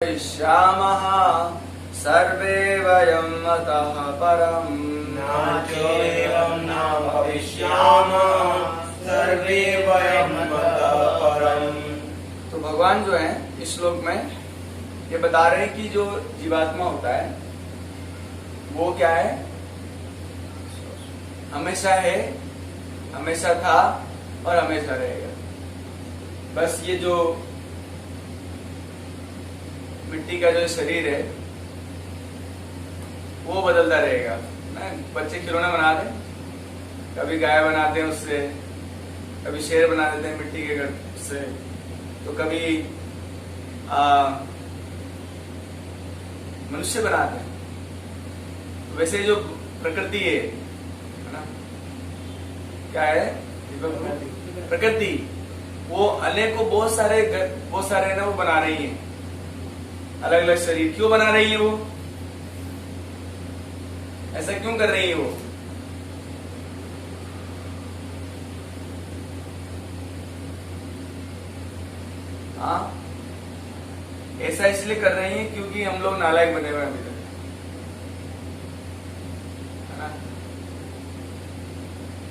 श्यामः सर्वे वयं मतः परम् नाचोऽयं न भविष्यामः सर्वे वयं मतः परम्। तो भगवान जो है इस श्लोक में ये बता रहे हैं कि जो जीवात्मा होता है वो क्या है, हमेशा है, हमेशा था और हमेशा रहेगा। बस ये जो मिट्टी का जो शरीर है वो बदलता रहेगा ना। बच्चे खिलौने बनाते हैं, कभी गाय बनाते हैं उससे, कभी शेर बना देते हैं मिट्टी के घर से, तो कभी मनुष्य बनाते हैं। वैसे जो प्रकृति है ना, क्या है प्रकृति, वो अनेकों बहुत सारे ना वो बना रही है, अलग अलग शरीर। क्यों बना रही है वो, ऐसा क्यों कर रही है वो? हाँ, ऐसा इसलिए कर रही है क्योंकि हम लोग नालायक बने हुए हैं अभी तक, है ना।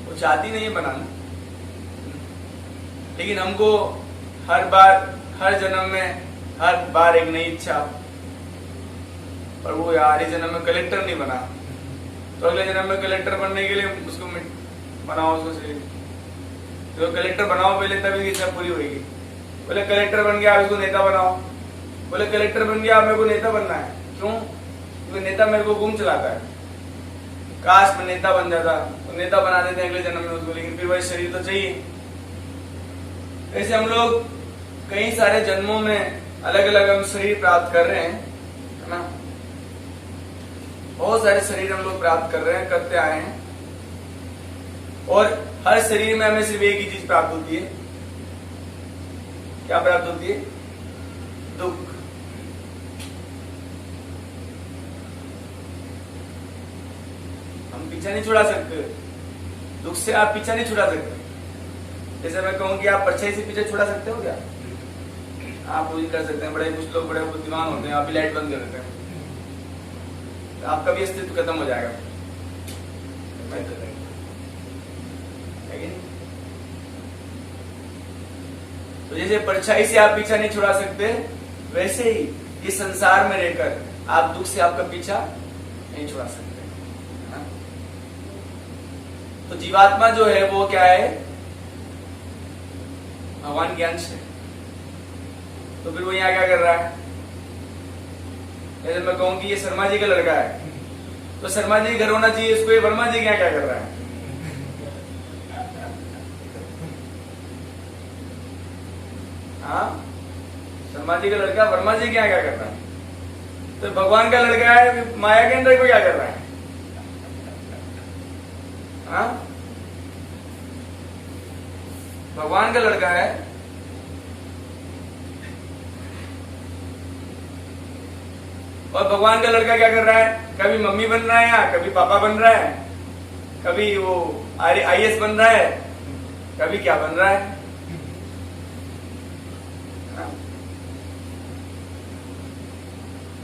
वो चाहती नहीं है बनाना, लेकिन हमको हर बार, हर जन्म में हर बार एक नई इच्छा। पर वो यार इस जन्म में कलेक्टर नहीं बना, तो अगले जन्म में कलेक्टर बनने के लिए उसको बनाओ, उसको सही तो कलेक्टर बनाओ पहले, तभी इच्छा पूरी होगी। बोले कलेक्टर बन गया, उसको नेता बनाओ। बोले कलेक्टर बन गया, मेरे को नेता बनना है। क्यों? क्योंकि नेता मेरे को गुम चलाता है। काश में नेता बन जाता तो नेता बना देते अगले जन्म में उसको, लेकिन फिर वही शरीर तो चाहिए। ऐसे हम लोग कई सारे जन्मों में अलग अलग हम शरीर प्राप्त कर रहे हैं, है ना। बहुत सारे शरीर हम लोग प्राप्त कर रहे हैं, करते आए हैं, और हर शरीर में हमें सिर्फ एक ही चीज प्राप्त होती है। क्या प्राप्त होती है? दुख। हम पीछा नहीं छुड़ा सकते दुख से, आप पीछा नहीं छुड़ा सकते। जैसे मैं कहूं कि आप परछाई से पीछे छुड़ा सकते हो क्या? आप वो कर सकते हैं, बड़े कुछ लोग बड़े बुद्धिमान होते हैं, आप लाइट बंद कर देते हैं, तो आपका भी अस्तित्व खत्म हो जाएगा। तो जैसे परछाई से आप पीछा नहीं छुड़ा सकते, वैसे ही इस संसार में रहकर आप दुख से आपका पीछा नहीं छुड़ा सकते। तो जीवात्मा जो है वो क्या है? भगवान के अंश है। तो फिर वो यहाँ क्या कर रहा है? जैसे मैं कहूं कि ये शर्मा जी का लड़का है, तो शर्मा जी घर होना चाहिए इसको, ये वर्मा जी यहाँ क्या कर रहा है? हाँ, शर्मा जी का लड़का वर्मा जी क्या क्या कर रहा है? तो भगवान का लड़का है, माया के अंदर को क्या कर रहा है? हाँ, भगवान का लड़का है, और भगवान का लड़का क्या कर रहा है? कभी मम्मी बन रहा है, या कभी पापा बन रहा है, कभी वो IAS बन रहा है, कभी क्या बन रहा है।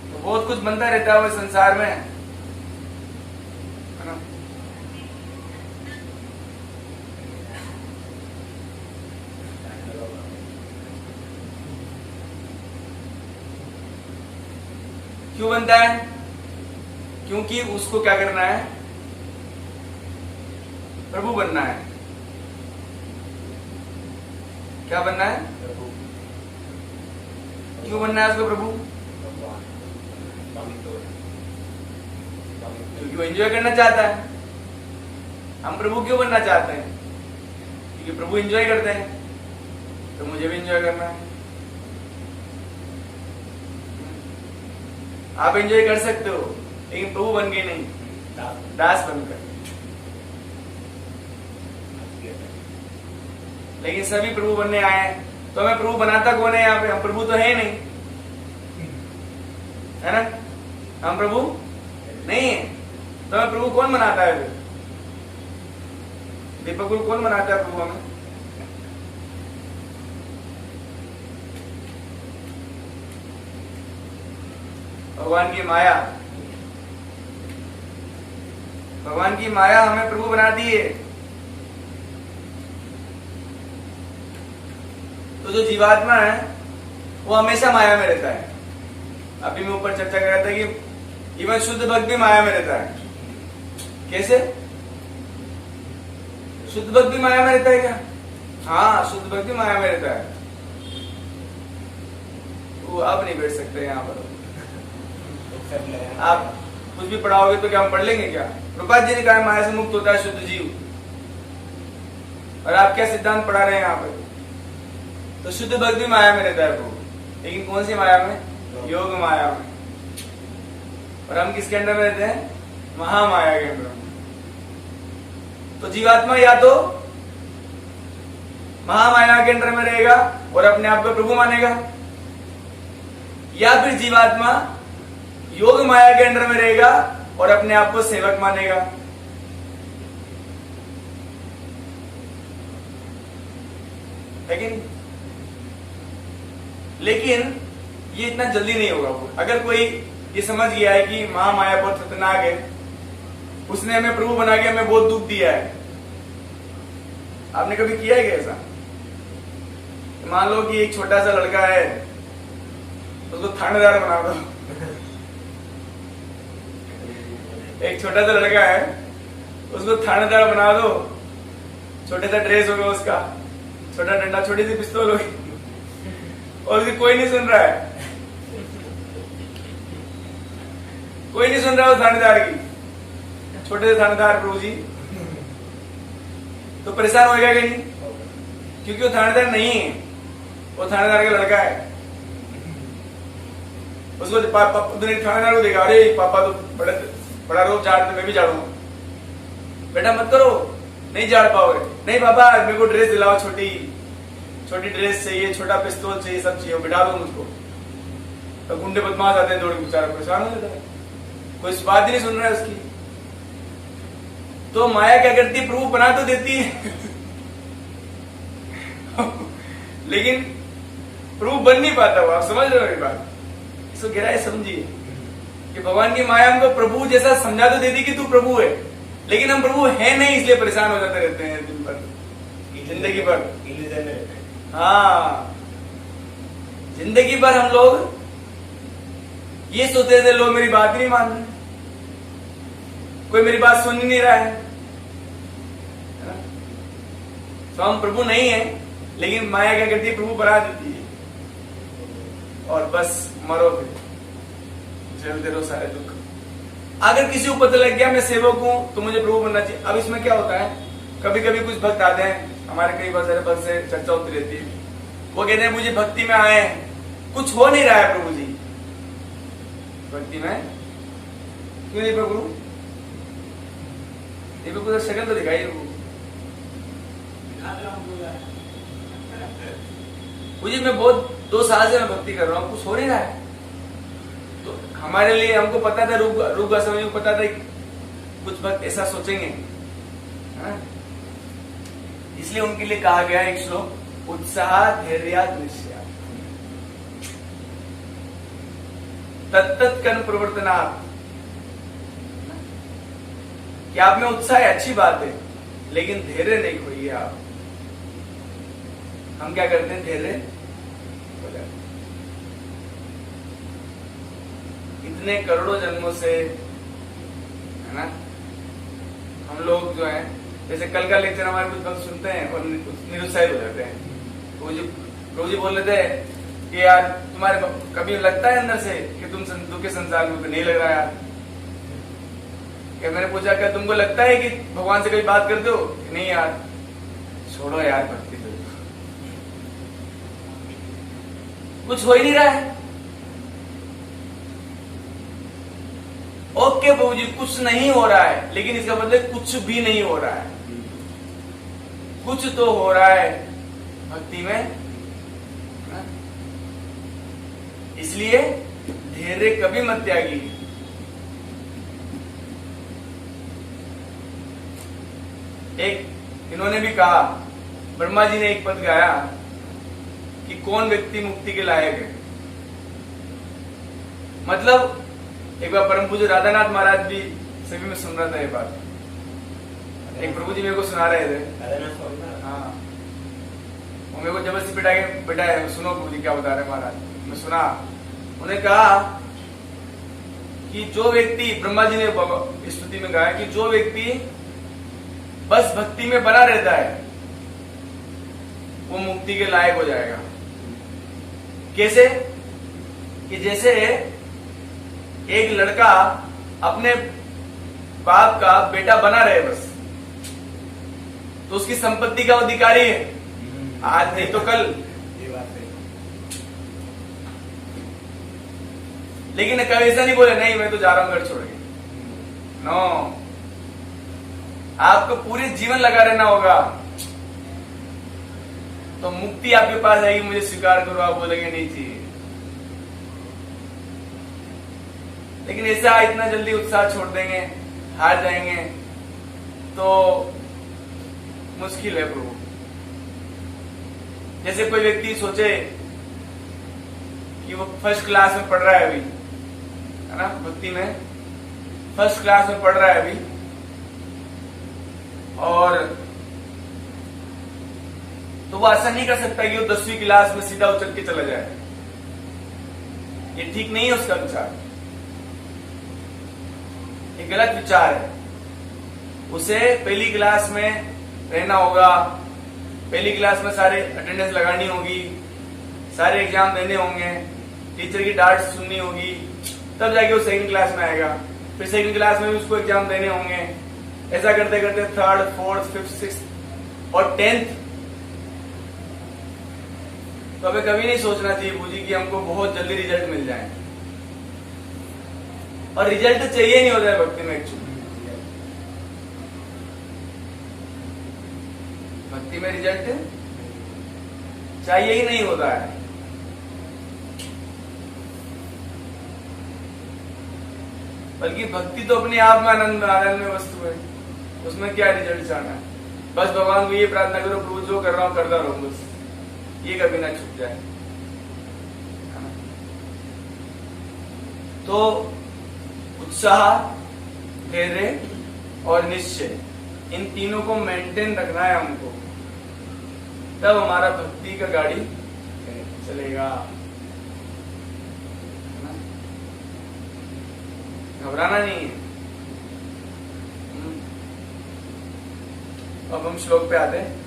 तो बहुत कुछ बनता रहता है वो संसार में, है ना। क्यों बनता है? क्योंकि उसको क्या करना है? प्रभु बनना है। क्या बनना है? प्रभु। क्यों बनना है उसको प्रभु? क्योंकि वो एंजॉय करना चाहता है। हम प्रभु क्यों बनना चाहते हैं? क्योंकि प्रभु एंजॉय करते हैं, तो मुझे भी एंजॉय करना है। आप एंजॉय कर सकते हो, लेकिन प्रभु बन के नहीं, दास बनकर। लेकिन सभी प्रभु बनने आए हैं, तो हमें प्रभु बनाता कौन है यहाँ पे? हम प्रभु तो है नहीं, है ना। हम प्रभु नहीं है, तो हमें प्रभु कौन बनाता है? फिर दीपक को कौन बनाता है प्रभु हमें? भगवान की माया, भगवान की माया हमें प्रभु बना दी है। तो जो जीवात्मा है वो हमेशा माया में रहता है। अभी मैं ऊपर चर्चा कर रहा था कि इवन शुद्ध भक्त भी माया में रहता है। कैसे? शुद्ध भक्त भी माया में रहता है क्या? हाँ, शुद्ध भक्त भी माया में रहता है। वो आप नहीं बैठ सकते यहाँ पर। आप कुछ भी पढ़ाओगे तो क्या हम पढ़ लेंगे क्या? प्रभुपाद जी ने कहा माया से मुक्त होता है शुद्ध जीव, और आप क्या सिद्धांत पढ़ा रहे हैं यहाँ पर? तो शुद्ध भक्त भी माया में रहता है प्रभु, लेकिन कौन सी माया में? योग माया में। और हम किसके अंदर में रहते हैं? महामाया के अंदर। तो जीवात्मा या तो महामाया के अंदर में रहेगा और अपने आप को प्रभु मानेगा, या फिर जीवात्मा योग माया के अंदर में रहेगा और अपने आप को सेवक मानेगा। लेकिन ये इतना जल्दी नहीं होगा। अगर कोई ये समझ गया है कि महामाया बहुत खतरनाक है, उसने हमें प्रभु बना के हमें बहुत दुख दिया है। आपने कभी किया है क्या ऐसा? मान लो कि एक छोटा सा लड़का है, उसको थानेदार बना दो। एक छोटा सा लड़का है, उसको थानेदार बना दो। छोटा सा ड्रेस होगा उसका, छोटा डंडा, छोटी सी पिस्तौल होगी, और उसे कोई नहीं सुन रहा है। कोई नहीं सुन रहा है उस थानेदार की, छोटे से थानेदार प्रभु जी। तो परेशान होएगा कि नहीं? क्योंकि वो थानेदार नहीं है, वो थानेदार का लड़का है। उसको थानेदार को देखा, अरे पापा तो बड़ा रोज झाड़ते, मैं भी झाड़ूंगा। बेटा मत करो, नहीं झाड़ पाओगे। नहीं पापा मेरे को ड्रेस दिलाओ, छोटी छोटी ड्रेस चाहिए, छोटा पिस्तौल चाहिए, सब चाहिए, बिठा दो मुझको। तो गुंडे बदमाश आते हैं, दौड़ के बेचारा परेशान हो जाता है, कोई बात ही नहीं सुन रहा है उसकी। तो माया क्या करती है? प्रभु बना तो देती है लेकिन प्रभु बन नहीं पाता। वो आप समझ रहे हो मेरी बात? इसको गहराई समझिए कि भगवान की माया हमको प्रभु जैसा समझा तो देती कि तू प्रभु है, लेकिन हम प्रभु है नहीं, इसलिए परेशान हो जाते रहते हैं दिन भर, जिंदगी भर। हाँ, जिंदगी भर हम लोग ये सोचते थे, लोग मेरी बात ही नहीं मान रहे, कोई मेरी बात सुन ही नहीं रहा है। तो हम प्रभु नहीं है, लेकिन माया क्या करती है? प्रभु बना देती है, और बस मरो, फिर झेलते रहो सारे दुख। अगर किसी को पता लग गया मैं सेवक हूं तो मुझे प्रभु बनना चाहिए। अब इसमें क्या होता है, कभी कभी कुछ भक्त आते हैं हमारे, कई बार सारे भक्त से चर्चा होती रहती है। वो कहते हैं मुझे भक्ति में आए, कुछ हो नहीं रहा है प्रभु जी, भक्ति में क्यों नहीं प्रभु? ये प्रभु शक्ल तो दिखाई प्रभु। मुझे मैं बहुत 2 साल से मैं भक्ति कर रहा हूँ, कुछ हो नहीं रहा है। तो हमारे लिए, हमको पता था, रूप गोस्वामी को पता था कुछ भक्त ऐसा सोचेंगे, है? इसलिए उनके लिए कहा गया एक श्लोक, उत्साह धैर्यात् निश्चयात् तत्तत् कर्म प्रवर्तनात्। कि आप में उत्साह है, अच्छी बात है, लेकिन धैर्य नहीं खोइए आप। हम क्या करते हैं? धैर्य हो जाते। इतने करोड़ों जन्मों से, है ना, हम लोग जो है, जैसे कल का लेक्चर हमारे कुछ भक्त सुनते हैं और निरुत्साहित हो जाते हैं। प्रभु जी बोल रहे थे कि यार तुम्हारे कभी लगता है अंदर से कि तुम दुख के संसार में? नहीं लग रहा यार। क्या मैंने पूछा क्या तुमको लगता है कि भगवान से कभी बात करते हो? नहीं यार, छोड़ो यार भक्ति तो, कुछ हो ही नहीं रहा है। ओके प्रभु जी, कुछ नहीं हो रहा है, लेकिन इसका मतलब कुछ भी नहीं हो रहा है। कुछ तो हो रहा है भक्ति में, इसलिए धैर्य कभी मत त्यागिए। एक इन्होंने भी कहा, ब्रह्मा जी ने एक पद गाया कि कौन व्यक्ति मुक्ति के लायक है। मतलब एक बार परम पूज्य राधानाथ महाराज भी सभी में सुन रहा था ये बात। एक प्रभु जी मेरे को सुना रहे थे। हाँ, वो मेरे को जबरदस्ती बिठा के बैठाए, सुनो प्रभु जी क्या बता रहे महाराज। मैं सुना, उन्हें कहा कि जो व्यक्ति, ब्रह्मा जी ने स्तुति में कहा कि जो व्यक्ति बस भक्ति में बना रहता है वो मुक्ति के लायक हो जाएगा। कैसे? कि जैसे एक लड़का अपने बाप का बेटा बना रहे बस, तो उसकी संपत्ति का अधिकारी है, आज नहीं तो कल। लेकिन कभी ऐसा नहीं बोले नहीं मैं तो जा रहा हूं घर छोड़ के। नो, आपको पूरे जीवन लगा रहना होगा तो मुक्ति आपके पास आएगी। मुझे स्वीकार करो, आप बोलेंगे नहीं चाहिए। लेकिन ऐसा इतना जल्दी उत्साह छोड़ देंगे, हार जाएंगे तो मुश्किल है प्रभु। जैसे कोई व्यक्ति सोचे कि वो फर्स्ट क्लास में पढ़ रहा है अभी, है ना, भक्ति में फर्स्ट क्लास में पढ़ रहा है अभी, और तो वो ऐसा नहीं कर सकता कि वो 10वीं क्लास में सीधा उचल के चला जाए। ये ठीक नहीं है उसका विचार, ये गलत विचार है। उसे पहली क्लास में रहना होगा, पहली क्लास में सारे अटेंडेंस लगानी होगी, सारे एग्जाम देने होंगे, टीचर की डांट सुननी होगी, तब जाके वो सेकंड क्लास में आएगा। फिर सेकंड क्लास में भी उसको एग्जाम देने होंगे। ऐसा करते करते थर्ड, फोर्थ, फिफ्थ, सिक्स्थ और 10th। तो हमें कभी नहीं सोचना चाहिए पूजी कि हमको बहुत जल्दी रिजल्ट मिल जाए, और रिजल्ट तो चाहिए नहीं होता है भक्ति में। एक्चुअली भक्ति में रिजल्ट चाहिए ही नहीं होता है। बल्कि भक्ति तो अपने आप में आनंद में वस्तु है, उसमें क्या रिजल्ट चाहना है। बस भगवान को ये प्रार्थना करो प्रभु जो कर रहा हूं करता रहूं, बस ये कभी ना छूट जाए। तो उत्साह, धैर्य और निश्चय, इन तीनों को मेंटेन रखना है हमको, तब हमारा भक्ति का गाड़ी चलेगा। घबराना नहीं है। अब हम श्लोक पे आते हैं।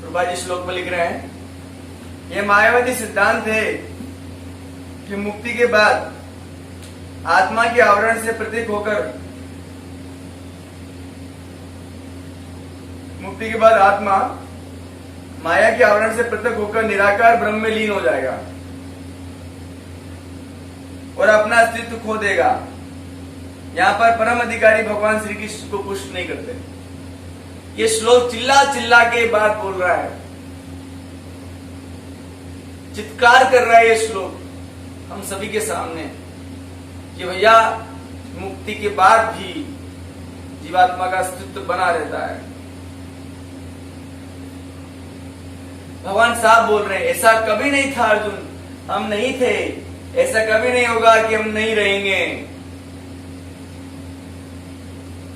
प्रभा जी श्लोक में लिख रहे हैं, यह मायावादी सिद्धांत है कि मुक्ति के बाद आत्मा के आवरण से पृथक होकर, मुक्ति के बाद आत्मा माया के आवरण से पृथक होकर निराकार ब्रह्म में लीन हो जाएगा और अपना अस्तित्व खो देगा। यहां पर परम अधिकारी भगवान श्री कृष्ण को पुष्ट नहीं करते। ये श्लोक चिल्ला चिल्ला के बात बोल रहा है, चित्कार कर रहा है ये श्लोक हम सभी के सामने कि भैया मुक्ति के बाद भी जीवात्मा का अस्तित्व बना रहता है। भगवान साहब बोल रहे हैं, ऐसा कभी नहीं था अर्जुन, हम नहीं थे, ऐसा कभी नहीं होगा कि हम नहीं रहेंगे,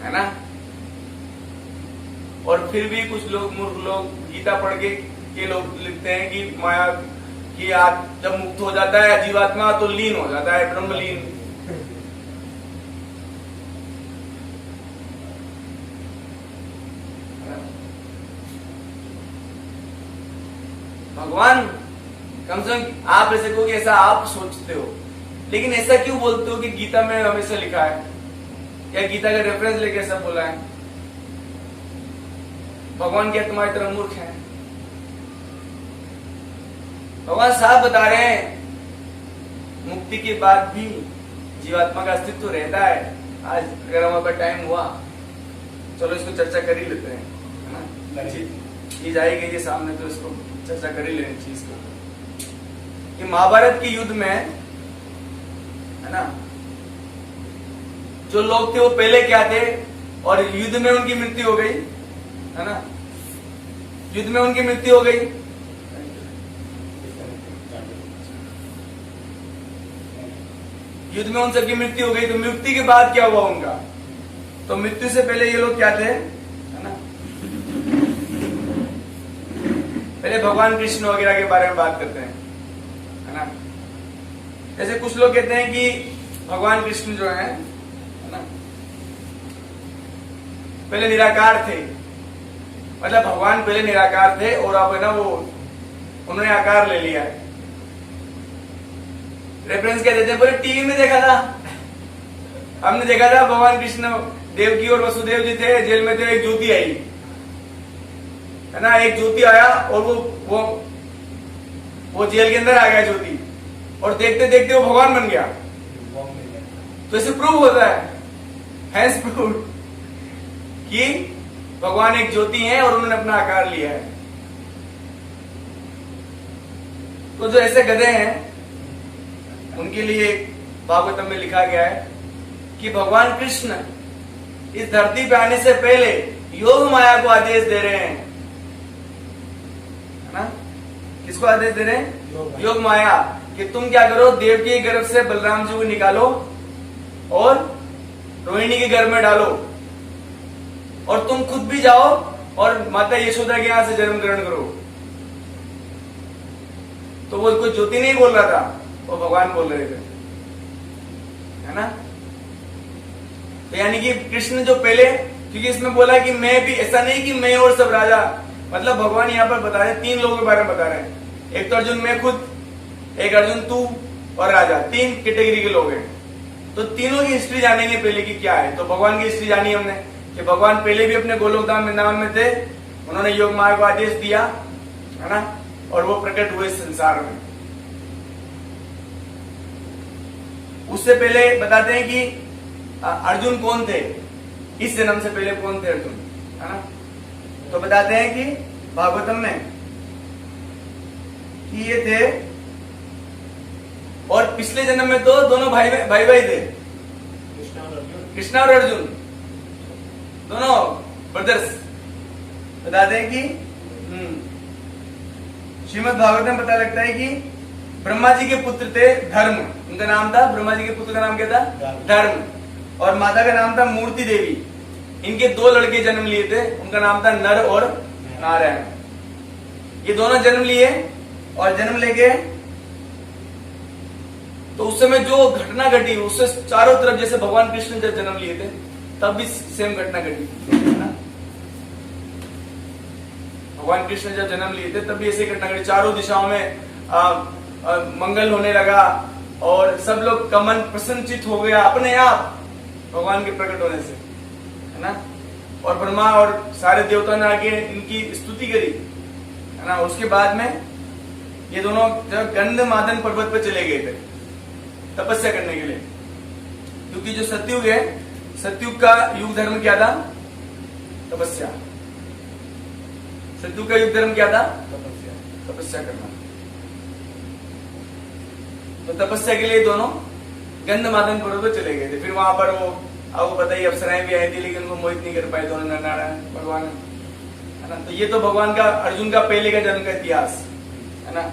है ना। और फिर भी कुछ लोग, मूर्ख लोग, गीता पढ़ के लोग लिखते हैं कि माया कि आज जब मुक्त हो जाता है जीवात्मा तो लीन हो जाता है, ब्रह्मलीन। भगवान कम से कम आप ऐसे कहो कि ऐसा आप सोचते हो, लेकिन ऐसा क्यों बोलते हो कि गीता में हमेशा लिखा है, या गीता का रेफरेंस लेके ऐसा बोला है? भगवान क्या तुम्हारी तरह मूर्ख है? भगवान साहब बता रहे हैं मुक्ति के बाद भी जीवात्मा का अस्तित्व रहता है। आज अगर हमारे पास टाइम हुआ, चलो इसको चर्चा कर ही लेते हैं, है ना। चीज आएगी ये सामने तो इसको चर्चा कर ही लेनी चीज को। कि महाभारत के युद्ध में, है ना, जो लोग थे वो पहले क्या थे और युद्ध में उनकी मृत्यु हो गई, है ना, युद्ध में उनकी मृत्यु हो गई। युद्ध में उन सबकी मृत्यु हो गई, तो मृत्यु के बाद क्या हुआ उनका? तो मृत्यु से पहले ये लोग क्या थे, है ना? पहले भगवान कृष्ण वगैरह के बारे में बात करते हैं, है ना? जैसे कुछ लोग कहते हैं कि भगवान कृष्ण जो है ना, पहले निराकार थे, मतलब भगवान पहले निराकार थे और अब है ना वो उन्होंने आकार ले लिया है। रेफरेंस क्या देते हैं? बोले टीवी में देखा था, हमने देखा था भगवान कृष्ण देवकी और वसुदेव जी थे, जेल में थे, एक ज्योति आई, है ना, एक ज्योति आया और वो जेल के अंदर आ गया ज्योति, और देखते देखते वो भगवान बन गया। तो इसे प्रूव होता है प्रूव कि भगवान एक ज्योति है और उन्होंने अपना आकार लिया है। तो जो ऐसे गधे हैं उनके लिए भागवतम में लिखा गया है कि भगवान कृष्ण इस धरती पे आने से पहले योग माया को आदेश दे रहे हैं, है ना? किसको आदेश दे रहे हैं? योग माया, कि तुम क्या करो, देवकी के गर्भ से बलराम जी को निकालो और रोहिणी के गर्भ में डालो, और तुम खुद भी जाओ और माता यशोदा के यहां से जन्म ग्रहण करो। तो वो कोई ज्योति नहीं बोल रहा था, वो भगवान बोल रहे थे, है ना? तो यानी कि कृष्ण जो पहले, क्योंकि इसमें बोला कि मैं भी, ऐसा नहीं कि मैं और सब राजा, मतलब भगवान यहाँ पर बता रहे हैं, तीन लोगों के बारे में बता रहे हैं। एक तो अर्जुन, मैं खुद, एक अर्जुन तू और राजा, तीन कैटेगरी के लोग हैं। तो तीनों की हिस्ट्री जानेंगे पहले की क्या है। तो भगवान की हिस्ट्री जानी हमने कि भगवान पहले भी अपने गोलोक धाम वृंदावन में थे, उन्होंने योग माया को आदेश दिया, है ना, और वो प्रकट हुए संसार में। उससे पहले बताते हैं कि अर्जुन कौन थे, इस जन्म से पहले कौन थे अर्जुन, है ना? तो बताते हैं कि भागवतम में कि ये थे, और पिछले जन्म में तो दोनों भाई थे, कृष्णा और अर्जुन, दोनों ब्रदर्स। बताते हैं कि श्रीमद् भागवत में पता लगता है कि ब्रह्मा जी के पुत्र थे धर्म, उनका नाम था, ब्रह्मा जी के पुत्र का नाम क्या था? धर्म। और माता का नाम था मूर्ति देवी। इनके दो लड़के जन्म लिए थे, उनका नाम था नर और नारायण। ये दोनों जन्म लिए, और जन्म लेके तो उस समय जो घटना घटी उससे चारों तरफ, जैसे भगवान कृष्ण जब जन्म लिए थे तब भी सेम घटना घटी, है ना? भगवान कृष्ण जब जन्म लिए थे तब भी ऐसी घटना घटी, चारों दिशाओं में मंगल होने लगा और सब लोग का मन प्रसन्नचित हो गया अपने आप भगवान के प्रकट होने से, है ना? और ब्रह्मा और सारे देवताओं ने आके इनकी स्तुति करी, है ना? उसके बाद में ये दोनों जब गंधमादन पर्वत पर चले गए थे तपस्या करने के लिए, क्योंकि जो सतयुग है, सतयुग का युग धर्म क्या था? तपस्या। सतयुग का युग धर्म क्या था? तपस्या करना। तो तपस्या के लिए दोनों गंधमादन पर्वत पर चले गए थे। फिर वहां पर वो आपको पता ही अप्सराएं भी आई थी, लेकिन उनको मोहित नहीं कर पाए दोनों नारायण भगवान, है ना? तो ये तो भगवान का, अर्जुन का पहले का जन्म का इतिहास, है ना?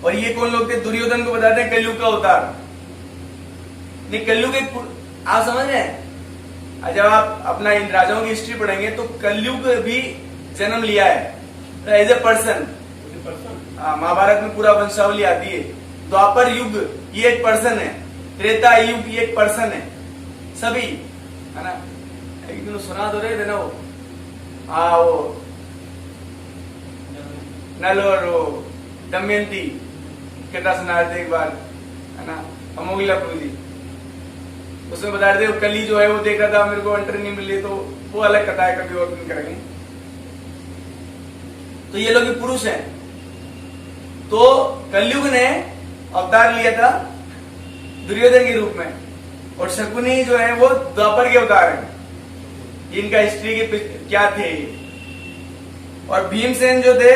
और ये कौन लोग थे? दुर्योधन को बताते हैं कलयुग का अवतार। नहीं, कलयुग एक, आप समझ रहे हैं? जब आप अपना इन राजाओं की हिस्ट्री पढ़ेंगे तो कलयुग भी जन्म लिया है एज ए पर्सन। महाभारत में पूरा वंशावली आती है। द्वापर युग ये एक पर्सन है, त्रेता युग ये एक पर्सन है, सभी, है ना? एक दिन सुना तो रहे थे ना वो, वो नल और वो दमयंती कथा सुना रहे थे एक बार, है ना? अमोघलापुर जी, उसमें बता रहे थे कली जो है वो देख रहा था, मेरे को एंट्री नहीं मिली, तो वो अलग कथा है, कभी और करेंगे। तो ये लोग पुरुष हैं। तो कलयुग ने अवतार लिया था दुर्योधन के रूप में, और शकुनी जो है वो द्वापर के अवतार हैं। इनका हिस्ट्री के क्या थे। और भीमसेन जो थे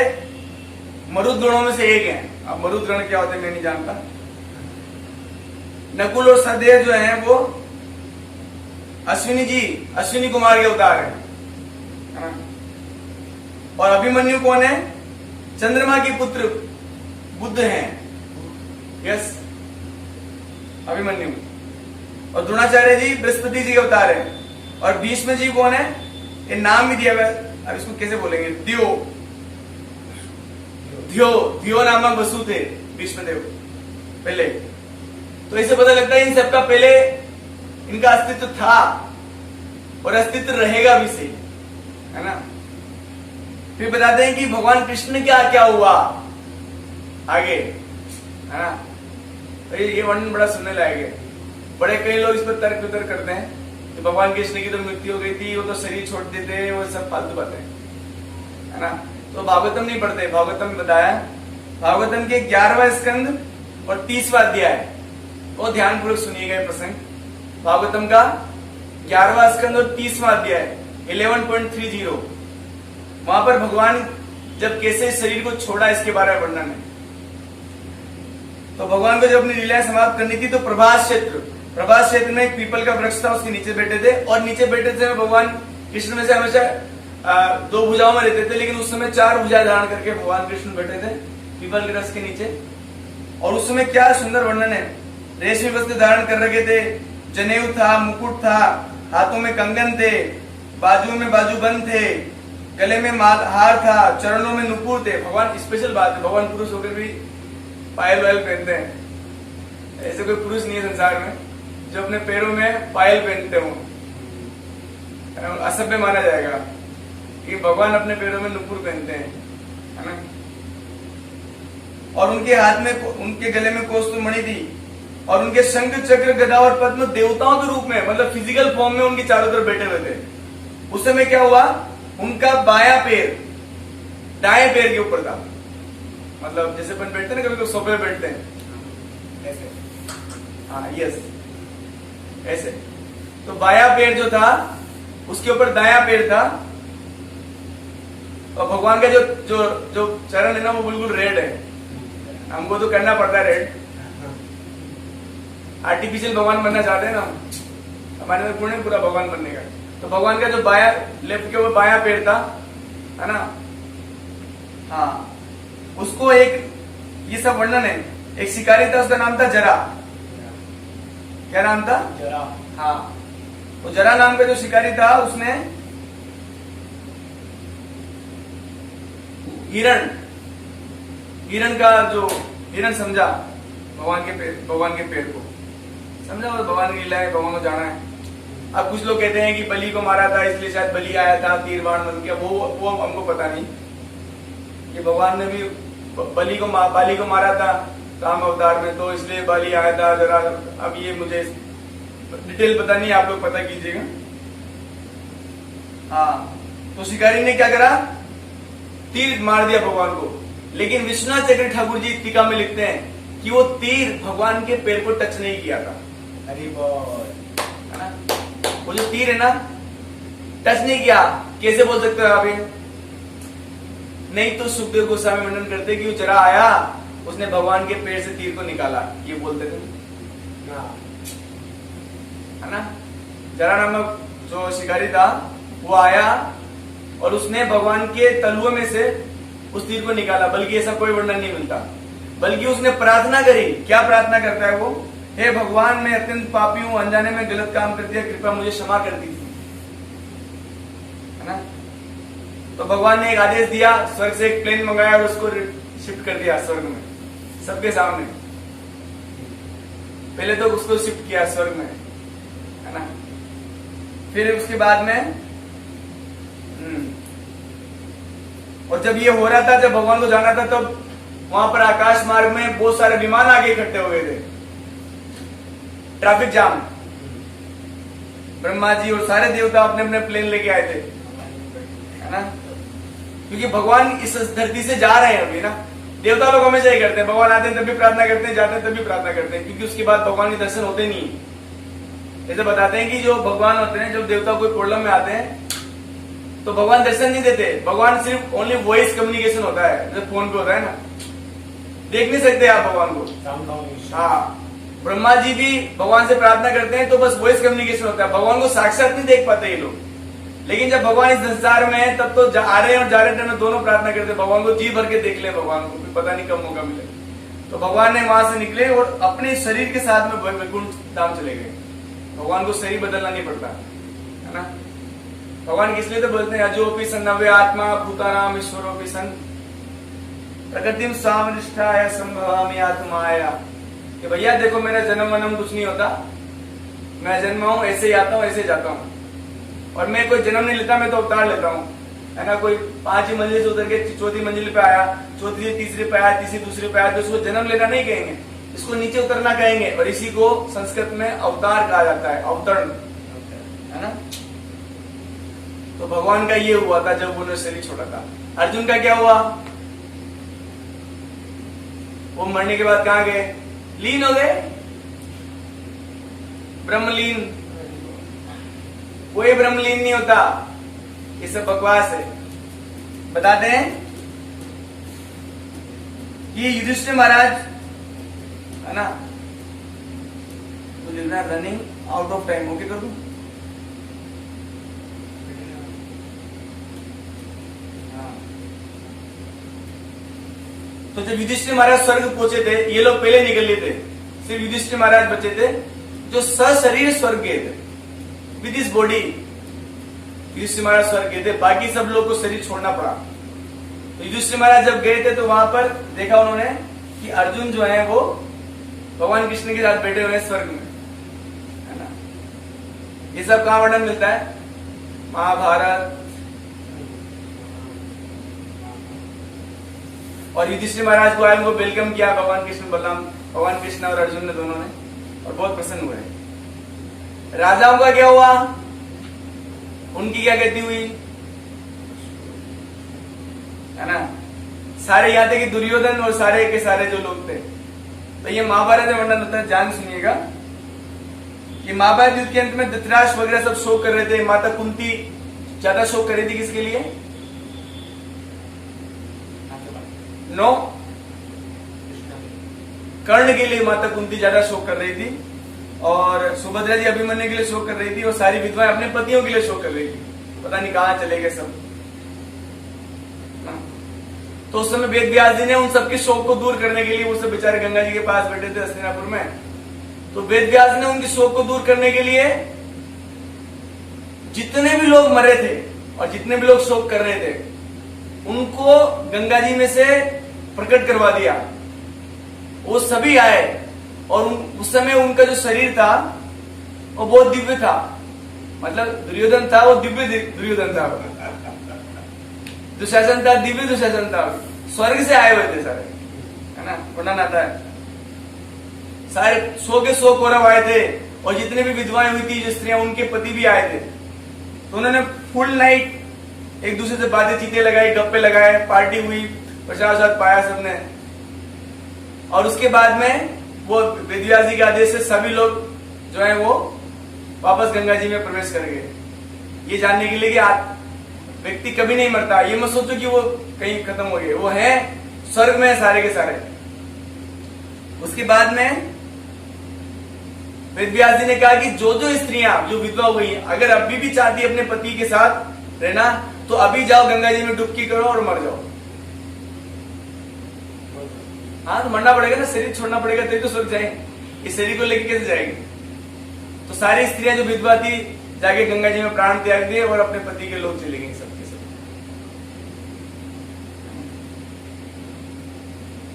मरुद गणों में से एक हैं। अब मरुद गण क्या होते हैं मैं नहीं जानता। नकुल और सहदेव जो हैं वो अश्विनी कुमार के अवतार हैं। और अभिमन्यु कौन है? चंद्रमा के पुत्र बुद्ध हैं। यस, अभिमन्यु, और द्रोणाचार्य जी बृहस्पति जी के अवतार हैं, और भीष्म जी कौन है, ये नाम भी दिया हुआ है, अब इसको कैसे बोलेंगे, ध्यो नामक वसु थे भीष्मदेव पहले। तो इसे पता लगता है इन सबका पहले इनका अस्तित्व था और अस्तित्व रहेगा भी सही, है ना। फिर बताते हैं कि भगवान कृष्ण क्या क्या हुआ आगे, है ना। तो ये वर्णन बड़ा सुनने लायक है। बड़े कई लोग इस पर तर्क वितर्क करते हैं कि भगवान कृष्ण की तो मृत्यु हो गई थी, वो तो शरीर छोड़ देते, वो सब फालतू बातें, है ना। तो भागवतम नहीं पढ़ते, भागवतम में बताया, भागवतम के 11वां स्कंद और 30वां अध्याय, वो ध्यानपूर्वक सुनिएगा प्रसंग। भागवतम का 11वां स्कंद और 30वां अध्याय 11.30, वहां पर भगवान जब कैसे शरीर को छोड़ा इसके बारे में वर्णन है। तो भगवान को जब अपनी लीलाएं समाप्त करनी थी तो प्रभास क्षेत्र में एक पीपल का वृक्ष था, उसके नीचे बैठे थे, और नीचे बैठे थे भगवान कृष्ण में से हमेशा 2 भुजाओं में रहते थे, लेकिन उस समय 4 भुजा धारण करके भगवान कृष्ण बैठे थे पीपल के वृक्ष के नीचे। और उस समय क्या सुंदर वर्णन है, रेशमी वस्त्र धारण कर रखे थे, जनेऊ था, मुकुट था, हाथों में कंगन थे, बाजुओं में बाजूबंद थे, गले में हार था, चरणों में नुपुर थे। भगवान, स्पेशल बात है, भगवान पुरुष होकर भी पायल वायल पहनते हैं। ऐसे कोई पुरुष नहीं है संसार में जो अपने पैरों में पायल पहनते हो, असभ्य माना जाएगा कि भगवान अपने पैरों में नुपुर पहनते हैं, है ना। और उनके हाथ में, उनके गले में कौस्तुभमणि थी, और उनके शंख चक्र गदा और पद्म देवताओं के रूप में, मतलब फिजिकल फॉर्म में उनकी चारों तरफ बैठे हुए थे। उस समय क्या हुआ, उनका बायां पैर दाएं पैर के ऊपर था, मतलब जैसे अपन बैठते हैं ना, कभी कभी सोफे पे बैठते हैं ऐसे, हाँ यस ऐसे, तो बायां पैर जो था उसके ऊपर दायां पैर था। और भगवान का जो जो जो चरण है ना वो बिल्कुल रेड है, हमको तो करना पड़ता है रेड, आर्टिफिशियल भगवान बनना चाहते हैं ना, हमारे में गुण है पूरा भगवान बनने का। तो भगवान का जो बाया लेफ्ट के ऊपर बायां पैर था, है ना, हाँ, उसको एक, ये सब वर्णन है। एक शिकारी था, उसका नाम था जरा, क्या नाम था, जरा, हाँ, वो जरा नाम का जो शिकारी था उसने हिरण समझा भगवान के पैर को समझा, और भगवान की लीला है, भगवान को जाना है। अब कुछ लोग कहते हैं कि बलि को मारा था इसलिए शायद बलि आया था, तीर बाण बन गया, वो हमको पता नहीं। कि भगवान ने भी बाली को मारा था राम अवतार में, तो इसलिए बाली आया था जरा, अब ये मुझे डिटेल पता नहीं, आप लोग पता कीजिएगा। हाँ, तो शिकारी ने क्या करा, तीर मार दिया भगवान को, लेकिन विश्वनाथ चक्रवर्ती ठाकुर जी टीका में लिखते हैं कि वो तीर भगवान के पैर को टच नहीं किया था। हरि बोल, है ना, वो जो तीर है ना टच नहीं किया, कैसे बोल सकते हो आप ये? नहीं तो सुखदेव गोस्वामी वर्णन करते कि वो जरा आया, उसने भगवान के पैर से तीर को निकाला, ये बोलते थे, है ना। जरा नामक जो शिकारी था वो आया और उसने भगवान के तलुए में से उस तीर को निकाला, बल्कि ऐसा कोई वर्णन नहीं मिलता, बल्कि उसने प्रार्थना करी। क्या प्रार्थना करता है वो, हे भगवान, मैं अत्यंत पापी हूं, अनजाने में गलत काम कर दिया, कृपया मुझे क्षमा कर दी, है ना। तो भगवान ने एक आदेश दिया, स्वर्ग से एक प्लेन मंगाया और उसको शिफ्ट कर दिया स्वर्ग में, सबके सामने। पहले तो उसको शिफ्ट किया स्वर्ग में, है ना, फिर उसके बाद में और जब ये हो रहा था, जब भगवान को जाना था, तब वहां पर आकाश मार्ग में बहुत सारे विमान आगे इकट्ठे हो गए थे, ट्रैफिक जाम। ब्रह्मा जी और सारे देवता अपने अपने प्लेन लेके आए थे, है ना, क्योंकि भगवान इस धरती से जा रहे हैं अभी ना। देवता लोग हमेशा ही करते हैं, भगवान आते हैं तब भी प्रार्थना करते हैं, जाते हैं तब भी प्रार्थना करते हैं, क्योंकि उसके बाद भगवान के दर्शन होते नहीं। जैसे बताते हैं कि जो भगवान होते हैं, जब देवता कोई प्रॉब्लम में आते हैं तो भगवान दर्शन नहीं देते, भगवान सिर्फ ओनली वॉइस कम्युनिकेशन होता है, जैसे फोन पे होता है ना, देख नहीं सकते आप भगवान को। हाँ, ब्रह्मा जी भी भगवान से प्रार्थना करते हैं तो बस वॉइस कम्युनिकेशन होता है, भगवान को साक्षात नहीं देख पाते ये लोग। लेकिन जब भगवान इस संसार में है तब तो आ रहे हैं और जा रहे हैं, दोनों प्रार्थना करते हैं, भगवान को जी भर के देख ले, भगवान को भी पता नहीं कब मौका मिले। तो भगवान ने वहां से निकले और अपने शरीर के साथ में वैकुंठ धाम चले गए। भगवान को शरीर बदलना नहीं पड़ता, है ना। भगवान किस लिए तो बोलते हैं अजोपि सन नव्य आत्मा भूतानाम ईश्वरोपि सन प्रकृतिम सामनिष्ठाय संभवामि आत्माया। कि भैया देखो मेरा जन्म वनम कुछ नहीं होता, मैं जन्मा हूं ऐसे ही आता हूं ऐसे जाता हूं, और मैं कोई जन्म नहीं लेता, मैं तो अवतार लेता हूं, है ना। कोई 5 मंजिल से उतर के 4थी मंजिल पे आया, 4थी से 3री पे आया, 3री दूसरी पे आया, तो उसको जन्म लेना नहीं कहेंगे, इसको नीचे उतरना कहेंगे, और इसी को संस्कृत में अवतार कहा जाता है, अवतरण, है ना। तो भगवान का ये हुआ था जब उन्होंने शरीर छोड़ा था। अर्जुन का क्या हुआ? वो मरने के बाद कहां गए? लीन हो गए, ब्रह्मलीन। कोई ब्रह्मलीन नहीं होता, ये सब बकवास है। बताते हैं कि युधिष्ठिर महाराज, है ना, तो running out of time, okay कर दूं? तो जब युधिष्ठिर महाराज स्वर्ग पहुंचे थे, ये लोग पहले निकल लिए थे, सिर्फ युधिष्ठिर महाराज बचे थे जो सशरीर स्वर्ग गए थे, विद हिज बॉडी। युधिष्ठिर महाराज स्वर्ग गए थे, बाकी सब लोग को शरीर छोड़ना पड़ा। तो युधिष्ठिर महाराज जब गए थे तो वहां पर देखा उन्होंने कि अर्जुन जो है वो भगवान कृष्ण के साथ बैठे हुए हैं स्वर्ग में, है ना। ये सब कहां वर्णन मिलता है? महाभारत। और युधिष्ठिर महाराज को आए, उनको वेलकम किया भगवान कृष्ण बलराम, भगवान कृष्ण और अर्जुन ने, दोनों ने, और बहुत प्रसन्न हुए। राजाओं का क्या हुआ? उनकी क्या गति हुई, है ना। सारे यहाँ थे कि दुर्योधन और सारे के सारे जो लोग थे, तो ये महाभारत में वर्णन होता है, ध्यान सुनिएगा कि महाभारत युद्ध के अंत में धृतराष्ट्र वगैरह सब शोक कर रहे थे, माता कुंती ज्यादा शोक कर रही थी, किसके लिए? नो, कर्ण के लिए माता कुंती ज्यादा शोक कर रही थी, और सुभद्रा जी अभिमन्यु के लिए शोक कर रही थी, और सारी विधवाएं अपने पतियों के लिए शोक कर रही थी, पता नहीं कहां चले गए सब। तो उस समय वेद व्यास जी ने उन सबके शोक को दूर करने के लिए, वो सब बेचारे गंगा जी के पास बैठे थे हस्तिनापुर में, तो वेद व्यास ने उनके शोक को दूर करने के लिए जितने भी लोग मरे थे और जितने भी लोग शोक कर रहे थे उनको गंगा जी में से प्रकट करवा दिया। वो सभी आए, और उस समय उनका जो शरीर था वो बहुत दिव्य था, मतलब दुर्योधन था वो दिव्य दुर्योधन था, दुशासन था दिव्य दुशासन था, स्वर्ग से आए हुए थे सारे, है ना। वर्णन आता है सारे 100 के 100 कौरव आए थे, और जितने भी विधवाएं हुई थी जो स्त्रियां, उनके पति भी आए थे। तो उन्होंने फुल नाइट एक दूसरे से बातें चीतें लगाई, गप्पे लगाए, पार्टी हुई, प्रसाद पाया सबने, और उसके बाद में वो वेदव्यास जी के आदेश से सभी लोग जो है वो वापस गंगा जी में प्रवेश कर गए, ये जानने के लिए कि व्यक्ति कभी नहीं मरता। ये मत सोचो कि वो कहीं खत्म हो गए, वो है स्वर्ग में सारे के सारे। उसके बाद में वेदव्यास जी ने कहा कि जो जो स्त्रियां जो विधवा हुई अगर अभी भी चाहती अपने पति के साथ रहना, तो अभी जाओ गंगा जी में डुबकी करो और मर जाओ। हाँ, तो मरना पड़ेगा ना, शरीर छोड़ना पड़ेगा, तभी तो स्वर्ग जाएंगे, इस शरीर को लेके कैसे जाएंगे। तो सारी स्त्रियां जो विधवा थी जाके गंगा जी में प्राण त्याग दिए और अपने पति के लोग चले गए सबके सब।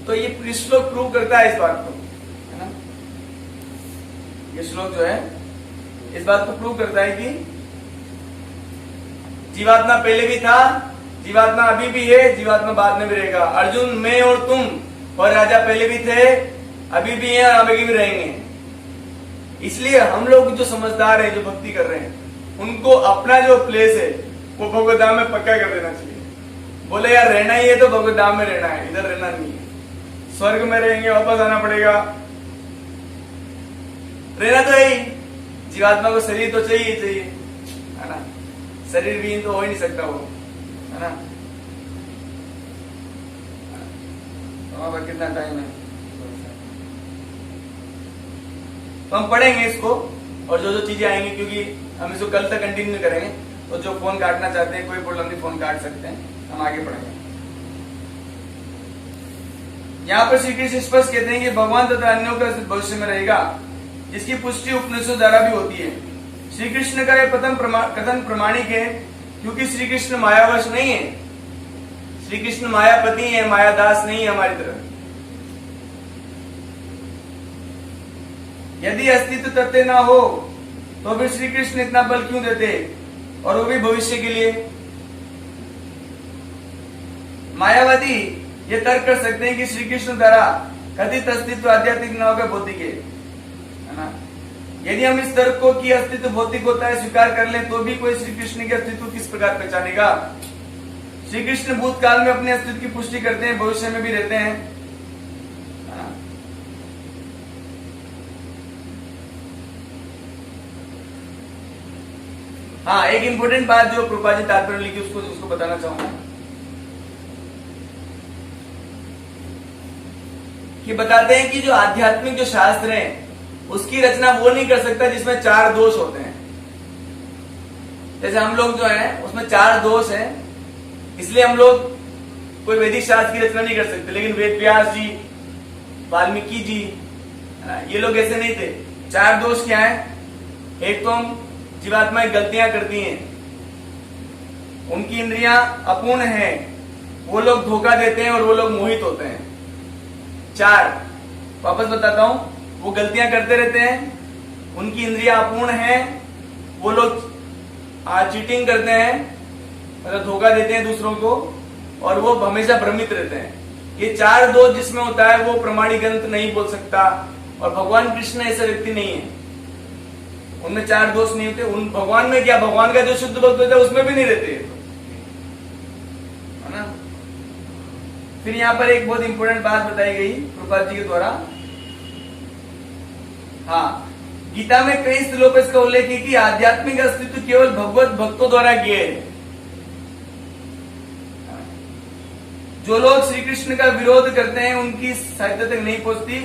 तो ये श्लोक प्रूव करता है इस बात को, है ना। ये श्लोक जो है इस बात को प्रूव करता है कि जीवात्मा पहले भी था, जीवात्मा अभी भी है, जीवात्मा बाद में भी रहेगा। अर्जुन, मैं और तुम और राजा पहले भी थे, अभी भी हैं और आगे भी रहेंगे। इसलिए हम लोग जो समझदार हैं, जो भक्ति कर रहे हैं, उनको अपना जो प्लेस है वो भगवत धाम में पक्का कर देना चाहिए। बोले यार रहना ही है तो भगवत धाम में रहना है, इधर रहना नहीं है। स्वर्ग में रहेंगे, वापस आना पड़ेगा, रहना तो है ही। जीवात्मा को शरीर तो चाहिए चाहिए, है ना। शरीर विहीन तो हो ही नहीं सकता वो, है ना। और कितना टाइम है, तो हम पढ़ेंगे इसको, और जो जो चीजें आएंगी, क्योंकि हम इसको कल तक कंटिन्यू करेंगे। तो जो फोन काटना चाहते हैं कोई प्रॉब्लम नहीं, फोन काट सकते हैं, हम आगे पढ़ेंगे। यहाँ पर श्री कृष्ण स्पष्ट कहते हैं कि भगवान तथा अन्यों का अस्तित्व भविष्य में रहेगा, जिसकी पुष्टि उपनिषदों द्वारा भी होती है। श्री कृष्ण का यह कथन प्रमाणिक है, क्योंकि श्री कृष्ण मायावश नहीं है। श्री कृष्ण मायापति है, मायादास नहीं है हमारी तरह। यदि अस्तित्व तथ्य ना हो तो फिर श्री कृष्ण इतना बल क्यों देते, और वो भी भविष्य के लिए। मायावादी ये तर्क कर सकते हैं कि श्री कृष्ण द्वारा कथित अस्तित्व आध्यात्मिक न होकर भौतिक है ना। यदि हम इस तर्क को कि अस्तित्व भौतिक होता है स्वीकार कर लें, तो भी कोई श्री कृष्ण के अस्तित्व किस प्रकार पहचानेगा। श्री कृष्ण भूतकाल में अपने अस्तित्व की पुष्टि करते हैं, भविष्य में भी रहते हैं। हाँ, एक इंपॉर्टेंट बात जो प्रभुपाद जी तात्पर्य लिखी उसको बताना चाहूंगा कि बताते हैं कि जो आध्यात्मिक जो शास्त्र है उसकी रचना वो नहीं कर सकता जिसमें 4 दोष होते हैं। जैसे हम लोग जो है उसमें 4 दोष हैं, इसलिए हम लोग कोई वैदिक शास्त्र की रचना नहीं कर सकते। लेकिन वेद व्यास जी, वाल्मीकि जी, ये लोग ऐसे नहीं थे। 4 दोष क्या है? एक तो हम जीवात्माएं गलतियां करती हैं, उनकी इंद्रियां अपूर्ण हैं, वो लोग धोखा देते हैं और वो लोग मोहित होते हैं। 4 वापस बताता हूं, वो गलतियां करते रहते हैं, उनकी इंद्रियां अपूर्ण हैं, वो लोग चीटिंग करते हैं, मतलब धोखा देते हैं दूसरों को, और वो हमेशा भ्रमित रहते हैं। ये 4 दोष जिसमें होता है वो प्रमाणिक ग्रंथ नहीं बोल सकता, और भगवान कृष्ण ऐसा व्यक्ति नहीं है, उनमें 4 दोष नहीं होते। उन भगवान में क्या, भगवान का जो शुद्ध भक्त होता है उसमें भी नहीं रहते, है ना। फिर यहाँ पर एक बहुत इंपॉर्टेंट बात बताई गई प्रभुपाद जी के द्वारा। हाँ, गीता में कई स्थलों पर इसका उल्लेख है कि आध्यात्मिक अस्तित्व केवल भगवत भक्तों द्वारा ज्ञेय है। जो लोग श्री कृष्ण का विरोध करते हैं उनकी सहायता तक नहीं पहुंचती।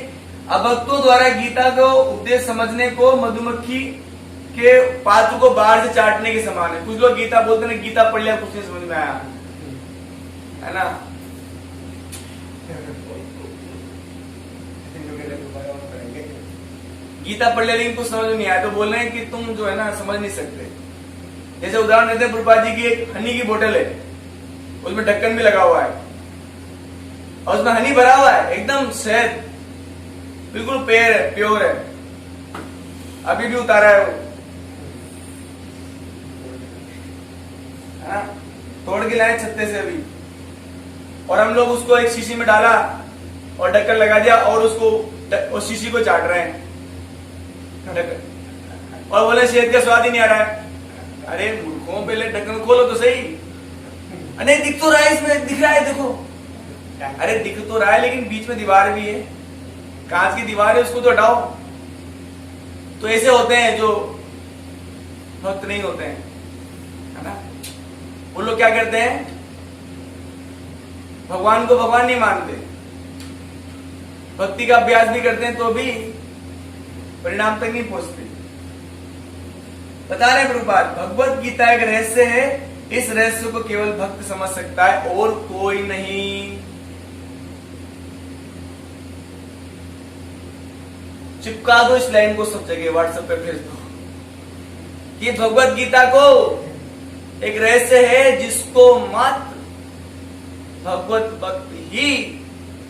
अभक्तों द्वारा गीता को उपदेश समझने को मधुमक्खी के पात्र को बाहर से चाटने के समान है। कुछ लोग गीता बोलते हैं, गीता पढ़ लिया कुछ नहीं समझ में आया, है ना। गीता पढ़ लिया लेकिन कुछ समझ में नहीं आया, तो बोल रहे हैं कि तुम जो है ना समझ नहीं सकते। जैसे उदाहरण देते हैं, प्रभुपाद जी की एक हनी की बोतल है, उसमें ढक्कन भी लगा हुआ है और उसमें हनी भरा हुआ है, एकदम शहद बिल्कुल प्योर है, अभी भी उतारा है वो, है ना, तोड़ के लाए छत्ते से अभी, और हम लोग उसको एक शीशी में डाला और ढक्कन लगा दिया और उसको उस शीशी को चाट रहे हैं और बोले शहद का स्वाद ही नहीं आ रहा है। अरे मूर्खों, पहले ढक्कन खोलो तो सही। अरे दिख तो रहा है, इसमें दिख रहा है, देखो। अरे दिख तो रहा है लेकिन बीच में दीवार भी है, कांच की दीवार है, उसको तो हटाओ। तो ऐसे होते हैं जो भक्त नहीं होते हैं, है ना। वो लोग क्या करते हैं, भगवान को भगवान नहीं मानते, भक्ति का अभ्यास भी करते हैं तो भी परिणाम तक नहीं पहुंचते। बता रहे प्रभुपाद, भगवत गीता एक रहस्य है, इस रहस्य को केवल भक्त समझ सकता है और कोई नहीं। चिपका दो इस लाइन को सब जगह, व्हाट्सएप पे भेज दो कि भगवत गीता को एक रहस्य है जिसको मात्र भगवत भक्त ही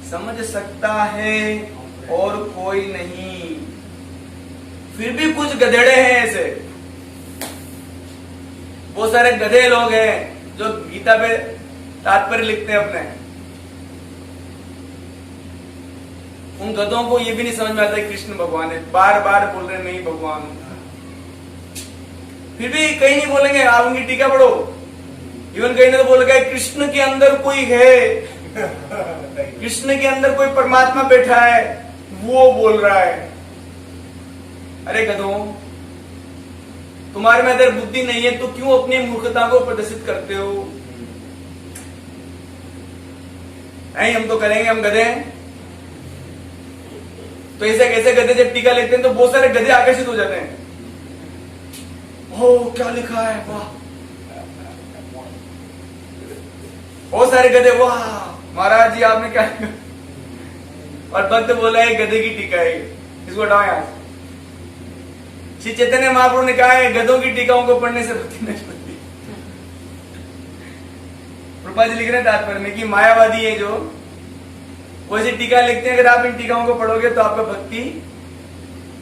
समझ सकता है और कोई नहीं। फिर भी कुछ गधेड़े हैं ऐसे, बहुत सारे गधे लोग हैं जो गीता पे तात्पर्य लिखते हैं अपने। उन गधों को ये भी नहीं समझ में आता है कृष्ण भगवान है, बार बार बोल रहे नहीं भगवान हूं, फिर भी कहीं नहीं बोलेंगे। आप उनकी टीका पढ़ो, इवन कहीं नहीं तो बोलेगा कृष्ण के अंदर कोई है, कृष्ण के अंदर कोई परमात्मा बैठा है, वो बोल रहा है। अरे गधों, तुम्हारे में अगर बुद्धि नहीं है तो क्यों अपनी मूर्खता को प्रदर्शित करते हो? नहीं, हम तो करेंगे, हम गधे हैं। तो ऐसे कैसे गधे जब टीका लेते हैं तो बहुत सारे गधे आकर्षित हो जाते हैं। ओ क्या लिखा है, वाह। बहुत सारे गधे, वाह महाराज जी आपने क्या लिखा, और भक्त बोला है गधे की टीका है, इसको हटाओ यहाँ से। श्री चैतन्य महाप्रभु ने कहा है गधों की टीकाओं को पढ़ने से भक्ति नहीं बनती। प्रभुपाद जी लिख रहे हैं तात्पर्य में कि मायावादी है जो वो ऐसी टीका लिखते हैं, अगर आप इन टीकाओं को पढ़ोगे तो आपका भक्ति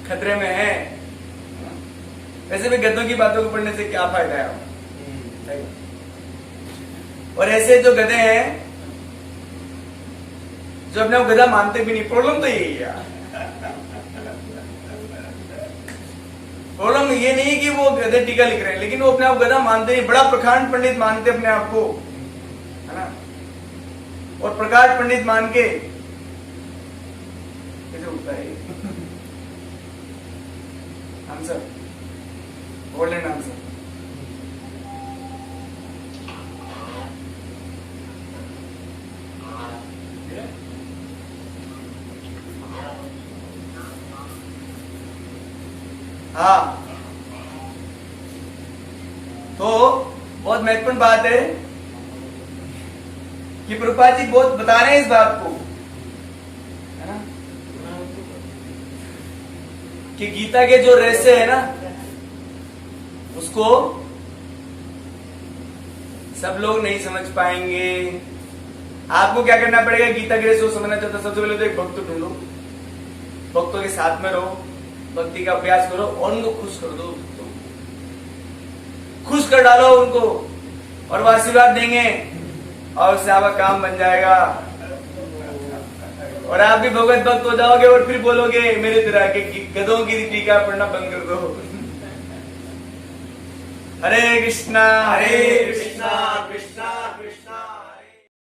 खतरे में है। वैसे भी गधों की बातों को पढ़ने से क्या फायदा है। और ऐसे जो गधे हैं जो अपने को गधा मानते भी नहीं, प्रॉब्लम तो यही है। प्रॉब्लम ये नहीं कि वो गधे टीका लिख रहे हैं, लेकिन वो अपने आप गधा मानते नहीं, बड़ा प्रकांड पंडित मानते अपने आप को, है ना। और प्रकाश पंडित मान के कैसे उठता है आंसर, गोल्डन आंसर। हाँ, तो बहुत महत्वपूर्ण बात है कि प्रभुपाद जी बहुत बता रहे हैं इस बात को, है ना, कि गीता के जो रहस्य है ना उसको सब लोग नहीं समझ पाएंगे। आपको क्या करना पड़ेगा, गीता के रहस्य समझना चाहता सबसे पहले तो एक भक्त ढूंढो, भक्तों के साथ में रहो, भक्ति का अभ्यास करो और उनको खुश कर दो, खुश कर डालो उनको और वो आशीर्वाद देंगे और उससे आपका काम बन जाएगा और आप भी भगवत भक्त हो जाओगे और फिर बोलोगे मेरे तरह के गधों की टीका पढ़ना बंद कर दो। हरे कृष्णा कृष्णा कृष्णा कृष्णा